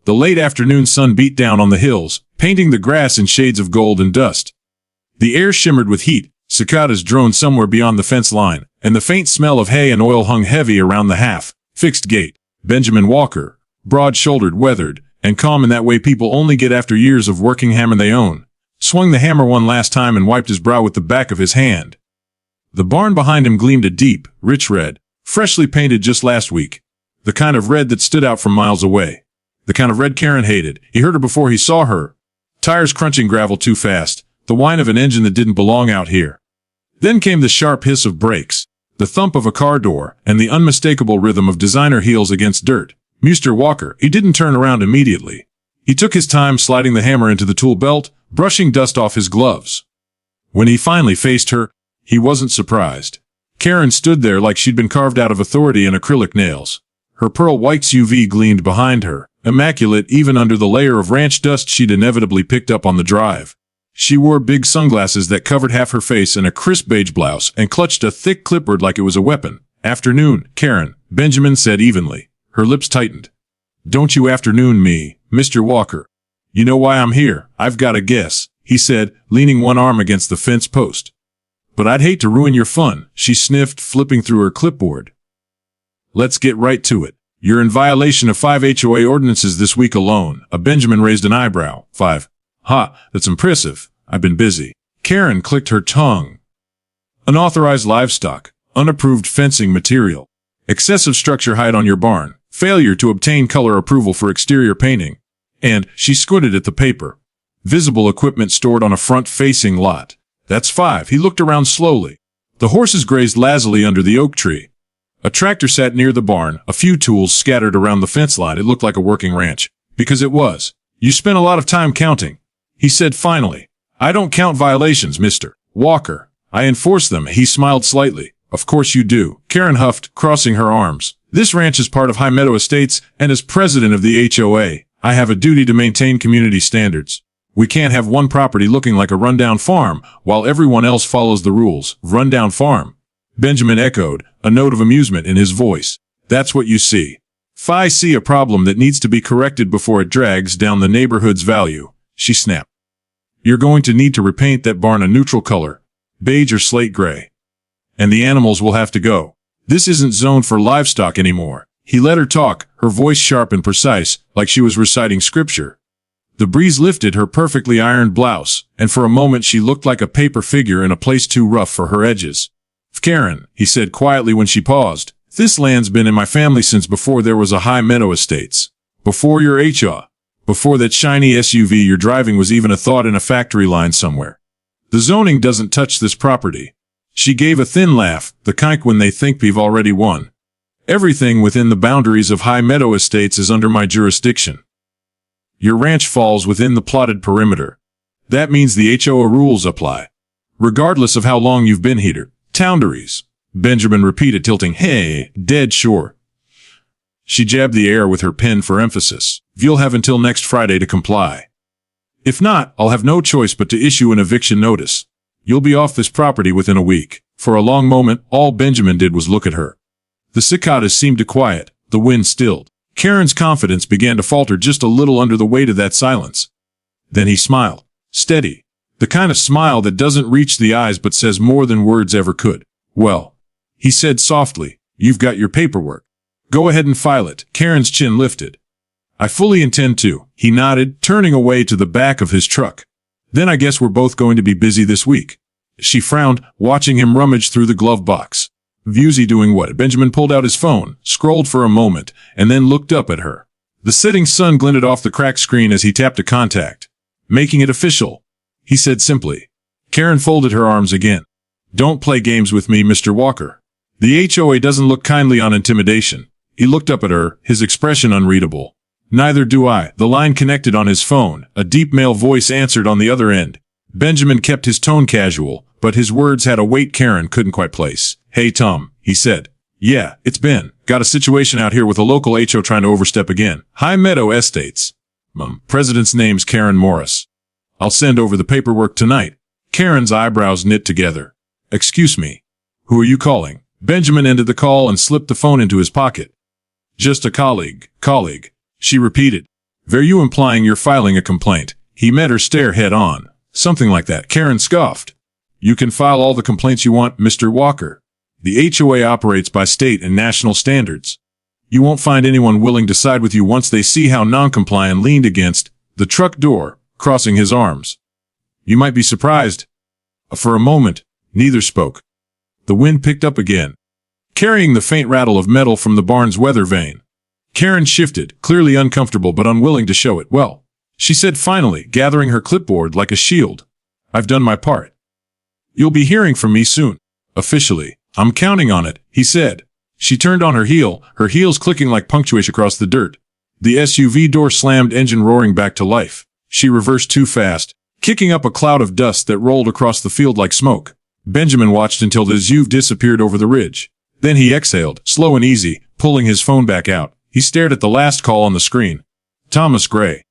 The late afternoon sun beat down on the hills, painting the grass in shades of gold and dust. The air shimmered with heat, cicadas droned somewhere beyond the fence line, and the faint smell of hay and oil hung heavy around the half-fixed gate. Benjamin Walker, broad-shouldered, weathered, and calm in that way people only get after years of working hammer they own, swung the hammer one last time and wiped his brow with the back of his hand. The barn behind him gleamed a deep, rich red, freshly painted just last week. The kind of red that stood out from miles away. The kind of red Karen hated. He heard her before he saw her. Tires crunching gravel too fast. The whine of an engine that didn't belong out here. Then came the sharp hiss of brakes, the thump of a car door, and the unmistakable rhythm of designer heels against dirt. Mr. Walker, he didn't turn around immediately. He took his time sliding the hammer into the tool belt, brushing dust off his gloves. When he finally faced her, he wasn't surprised. Karen stood there like she'd been carved out of authority and acrylic nails. Her pearl white SUV gleamed behind her, immaculate even under the layer of ranch dust she'd inevitably picked up on the drive. She wore big sunglasses that covered half her face and a crisp beige blouse and clutched a thick clipboard like it was a weapon. "Afternoon, Karen," Benjamin said evenly. Her lips tightened. "Don't you afternoon me, Mr. Walker. You know why I'm here, I've got a guess," he said, leaning one arm against the fence post. "But I'd hate to ruin your fun," she sniffed, flipping through her clipboard. "Let's get right to it. You're in violation of 5 HOA ordinances this week alone." Benjamin raised an eyebrow. 5. "Ha, that's impressive. I've been busy." Karen clicked her tongue. "Unauthorized livestock, unapproved fencing material, excessive structure height on your barn, failure to obtain color approval for exterior painting, and," she squinted at the paper, "visible equipment stored on a front-facing lot. That's 5. He looked around slowly. The horses grazed lazily under the oak tree. A tractor sat near the barn, a few tools scattered around the fence line. It looked like a working ranch. Because it was. "You spent a lot of time counting," he said finally. "I don't count violations, Mr. Walker. I enforce them." He smiled slightly. "Of course you do," Karen huffed, crossing her arms. "This ranch is part of High Meadow Estates, and as president of the HOA, I have a duty to maintain community standards. We can't have one property looking like a rundown farm, while everyone else follows the rules." "Rundown farm?" Benjamin echoed, a note of amusement in his voice. "That's what you see. I see a problem that needs to be corrected before it drags down the neighborhood's value," she snapped. "You're going to need to repaint that barn a neutral color, beige or slate gray. And the animals will have to go. This isn't zoned for livestock anymore." He let her talk, her voice sharp and precise, like she was reciting scripture. The breeze lifted her perfectly ironed blouse, and for a moment she looked like a paper figure in a place too rough for her edges. "Karen," he said quietly when she paused, "this land's been in my family since before there was a High Meadow Estates. Before your HOA. Before that shiny SUV you're driving was even a thought in a factory line somewhere. The zoning doesn't touch this property." She gave a thin laugh, the kind when they think we've already won. "Everything within the boundaries of High Meadow Estates is under my jurisdiction. Your ranch falls within the plotted perimeter. That means the HOA rules apply. Regardless of how long you've been here. Boundaries," Benjamin repeated, tilting. "Hey, dead sure." She jabbed the air with her pen for emphasis. "You'll have until next Friday to comply. If not, I'll have no choice but to issue an eviction notice. You'll be off this property within a week." For a long moment, all Benjamin did was look at her. The cicadas seemed to quiet, the wind stilled. Karen's confidence began to falter just a little under the weight of that silence. Then he smiled. Steady. The kind of smile that doesn't reach the eyes but says more than words ever could. "Well," he said softly, "you've got your paperwork. Go ahead and file it." Karen's chin lifted. "I fully intend to," he nodded, turning away to the back of his truck. "Then I guess we're both going to be busy this week." She frowned, watching him rummage through the glove box. "Busy doing what?" Benjamin pulled out his phone, scrolled for a moment, and then looked up at her. The setting sun glinted off the cracked screen as he tapped a contact. "Making it official," he said simply. Karen folded her arms again. "Don't play games with me, Mr. Walker. The HOA doesn't look kindly on intimidation." He looked up at her, his expression unreadable. "Neither do I." The line connected on his phone. A deep male voice answered on the other end. Benjamin kept his tone casual, but his words had a weight Karen couldn't quite place. "Hey Tom," he said. "Yeah, it's Ben. Got a situation out here with a local HO trying to overstep again. High Meadow Estates. President's name's Karen Morris. I'll send over the paperwork tonight." Karen's eyebrows knit together. "Excuse me. Who are you calling?" Benjamin ended the call and slipped the phone into his pocket. "Just a colleague," she repeated. "Were you implying you're filing a complaint?" He met her stare head on. "Something like that," Karen scoffed. "You can file all the complaints you want, Mr. Walker. The HOA operates by state and national standards. You won't find anyone willing to side with you once they see how non-compliant leaned against the truck door, crossing his arms. You might be surprised." For a moment, neither spoke. The wind picked up again, carrying the faint rattle of metal from the barn's weather vane. Karen shifted, clearly uncomfortable but unwilling to show it. "Well," she said finally, gathering her clipboard like a shield, "I've done my part. You'll be hearing from me soon. Officially. I'm counting on it," he said. She turned on her heel, her heels clicking like punctuation across the dirt. The SUV door slammed, engine roaring back to life. She reversed too fast, kicking up a cloud of dust that rolled across the field like smoke. Benjamin watched until the SUV disappeared over the ridge. Then he exhaled, slow and easy, pulling his phone back out. He stared at the last call on the screen. Thomas Gray,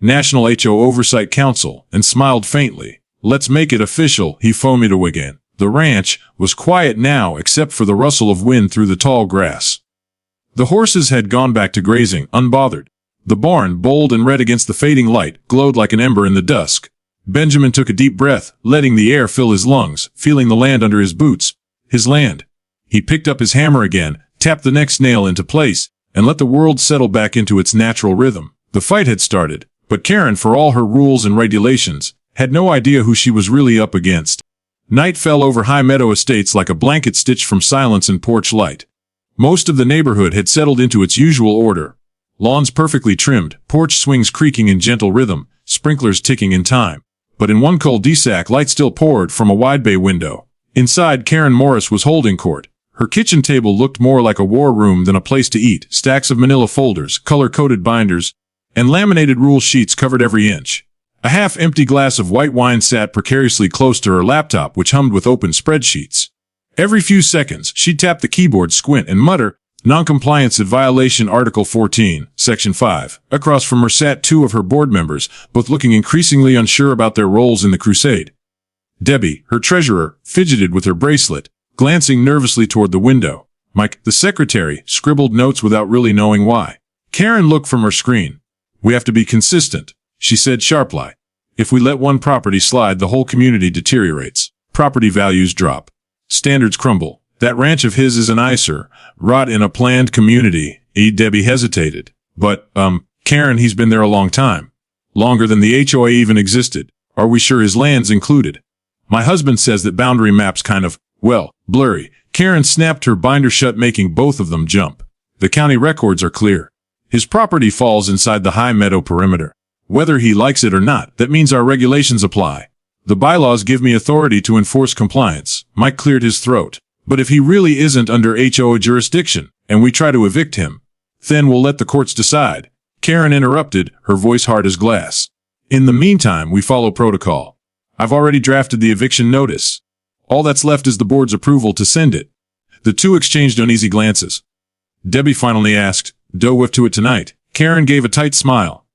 National HO Oversight Council, and smiled faintly. "Let's make it official," he foamed again. The ranch was quiet now except for the rustle of wind through the tall grass. The horses had gone back to grazing, unbothered. The barn, bold and red against the fading light, glowed like an ember in the dusk. Benjamin took a deep breath, letting the air fill his lungs, feeling the land under his boots. His land. He picked up his hammer again, tapped the next nail into place, and let the world settle back into its natural rhythm. The fight had started, but Karen, for all her rules and regulations, had no idea who she was really up against. Night fell over High Meadow Estates like a blanket stitched from silence and porch light. Most of the neighborhood had settled into its usual order. Lawns perfectly trimmed, porch swings creaking in gentle rhythm, sprinklers ticking in time. But in one cul-de-sac, light still poured from a wide bay window. Inside, Karen Morris was holding court. Her kitchen table looked more like a war room than a place to eat. Stacks of manila folders, color-coded binders, and laminated rule sheets covered every inch. A half-empty glass of white wine sat precariously close to her laptop, which hummed with open spreadsheets. Every few seconds, she'd tap the keyboard, squint, and mutter, "Noncompliance at violation Article 14, Section 5. Across from her sat two of her board members, both looking increasingly unsure about their roles in the crusade. Debbie, her treasurer, fidgeted with her bracelet, glancing nervously toward the window. Mike, the secretary, scribbled notes without really knowing why. Karen looked from her screen. "We have to be consistent," she said sharply. "If we let one property slide, the whole community deteriorates. Property values drop. Standards crumble. That ranch of his is an eyesore, rot in a planned community." Debbie hesitated. "But, Karen, he's been there a long time. Longer than the HOA even existed. Are we sure his land's included? My husband says that boundary maps kind of, well, blurry." Karen snapped her binder shut, making both of them jump. "The county records are clear. His property falls inside the High Meadow perimeter. Whether he likes it or not, that means our regulations apply. The bylaws give me authority to enforce compliance." Mike cleared his throat. "But if he really isn't under HOA jurisdiction, and we try to evict him, then we'll let the courts decide." Karen interrupted, her voice hard as glass. "In the meantime, we follow protocol. I've already drafted the eviction notice. All that's left is the board's approval to send it." The two exchanged uneasy glances. Debbie finally asked, "Do we have to it tonight?" Karen gave a tight smile.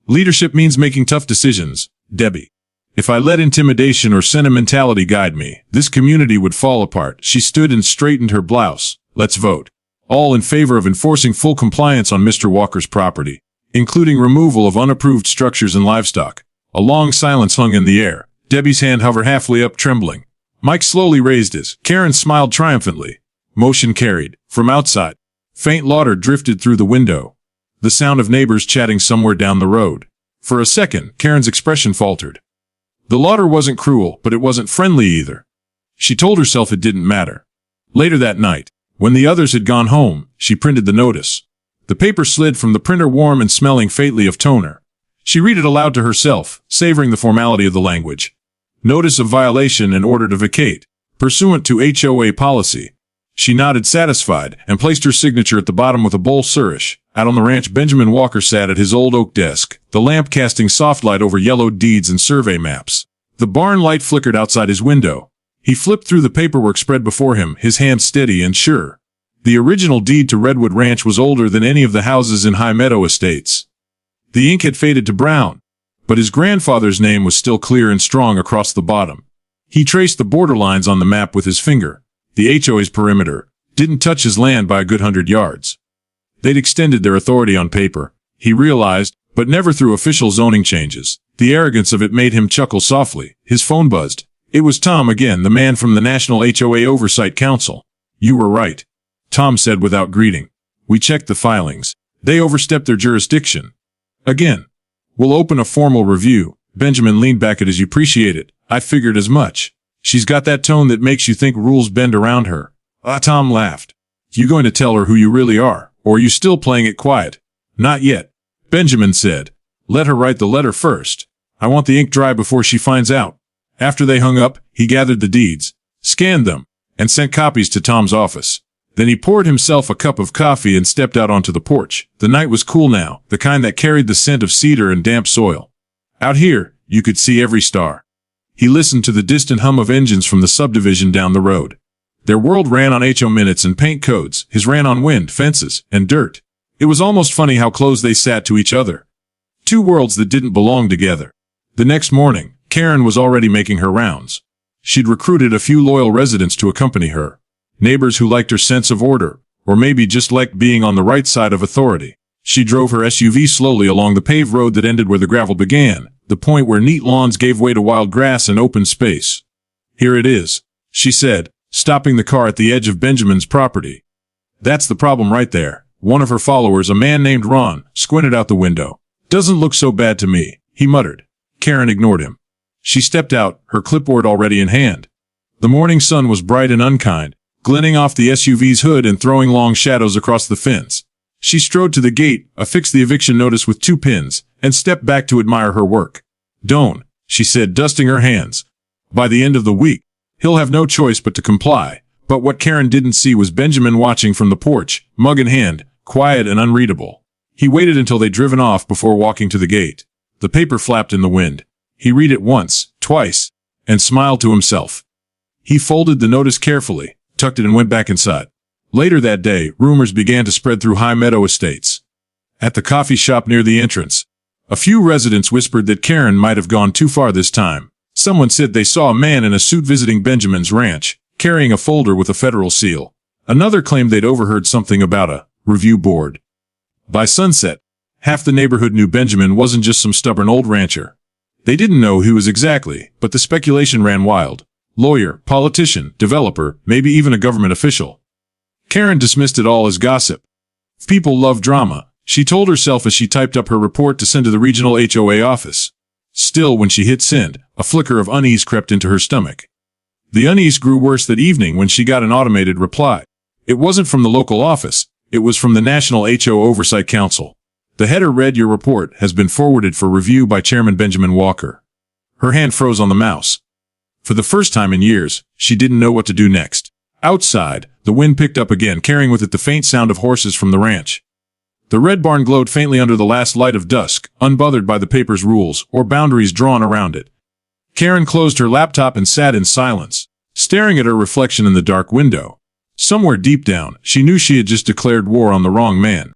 "Leadership means making tough decisions, Debbie. If I let intimidation or sentimentality guide me, this community would fall apart." She stood and straightened her blouse. "Let's vote. All in favor of enforcing full compliance on Mr. Walker's property, including removal of unapproved structures and livestock." A long silence hung in the air. Debbie's hand hovered halfway up, trembling. Mike slowly raised his. Karen smiled triumphantly. Motion carried. From outside, faint laughter drifted through the window. The sound of neighbors chatting somewhere down the road. For a second, Karen's expression faltered. The laughter wasn't cruel, but it wasn't friendly either. She told herself it didn't matter. Later that night, when the others had gone home, she printed the notice. The paper slid from the printer, warm and smelling faintly of toner. She read it aloud to herself, savoring the formality of the language. Notice of violation and order to vacate, pursuant to HOA policy. She nodded satisfied, and placed her signature at the bottom with a bowl flourish. Out on the ranch, Benjamin Walker sat at his old oak desk, the lamp casting soft light over yellowed deeds and survey maps. The barn light flickered outside his window. He flipped through the paperwork spread before him, his hand steady and sure. The original deed to Redwood Ranch was older than any of the houses in High Meadow Estates. The ink had faded to brown, but his grandfather's name was still clear and strong across the bottom. He traced the borderlines on the map with his finger. The HOA's perimeter didn't touch his land by a good 100 yards. They'd extended their authority on paper, he realized, but never through official zoning changes. The arrogance of it made him chuckle softly. His phone buzzed. It was Tom again, the man from the National HOA Oversight Council. "You were right," Tom said without greeting. "We checked the filings. They overstepped their jurisdiction. Again. We'll open a formal review." Benjamin leaned back. "As you appreciate it. I figured as much. She's got that tone that makes you think rules bend around her." Tom laughed. "You going to tell her who you really are, or are you still playing it quiet?" "Not yet," Benjamin said. "Let her write the letter first. I want the ink dry before she finds out." After they hung up, he gathered the deeds, scanned them, and sent copies to Tom's office. Then he poured himself a cup of coffee and stepped out onto the porch. The night was cool now, the kind that carried the scent of cedar and damp soil. Out here, you could see every star. He listened to the distant hum of engines from the subdivision down the road. Their world ran on HO minutes and paint codes. His ran on wind, fences, and dirt. It was almost funny how close they sat to each other. Two worlds that didn't belong together. The next morning, Karen was already making her rounds. She'd recruited a few loyal residents to accompany her. Neighbors who liked her sense of order, or maybe just liked being on the right side of authority. She drove her SUV slowly along the paved road that ended where the gravel began, the point where neat lawns gave way to wild grass and open space. "Here it is," she said, stopping the car at the edge of Benjamin's property. "That's the problem right there." One of her followers, a man named Ron, squinted out the window. "Doesn't look so bad to me," he muttered. Karen ignored him. She stepped out, her clipboard already in hand. The morning sun was bright and unkind, glinting off the SUV's hood and throwing long shadows across the fence. She strode to the gate, affixed the eviction notice with 2 pins, and stepped back to admire her work. "Don't," she said, dusting her hands. "By the end of the week, he'll have no choice but to comply." But what Karen didn't see was Benjamin watching from the porch, mug in hand, quiet and unreadable. He waited until they'd driven off before walking to the gate. The paper flapped in the wind. He read it once, twice, and smiled to himself. He folded the notice carefully, tucked it and went back inside. Later that day, rumors began to spread through High Meadow Estates. At the coffee shop near the entrance, a few residents whispered that Karen might have gone too far this time. Someone said they saw a man in a suit visiting Benjamin's ranch, carrying a folder with a federal seal. Another claimed they'd overheard something about a review board. By sunset, half the neighborhood knew Benjamin wasn't just some stubborn old rancher. They didn't know who he was exactly, but the speculation ran wild. Lawyer, politician, developer, maybe even a government official. Karen dismissed it all as gossip. People love drama, she told herself as she typed up her report to send to the regional HOA office. Still, when she hit send, a flicker of unease crept into her stomach. The unease grew worse that evening when she got an automated reply. It wasn't from the local office, it was from the National HOA Oversight Council. The header read, "Your report has been forwarded for review by Chairman Benjamin Walker." Her hand froze on the mouse. For the first time in years, she didn't know what to do next. Outside, the wind picked up again, carrying with it the faint sound of horses from the ranch. The red barn glowed faintly under the last light of dusk, unbothered by the paper's rules or boundaries drawn around it. Karen closed her laptop and sat in silence, staring at her reflection in the dark window. Somewhere deep down, she knew she had just declared war on the wrong man.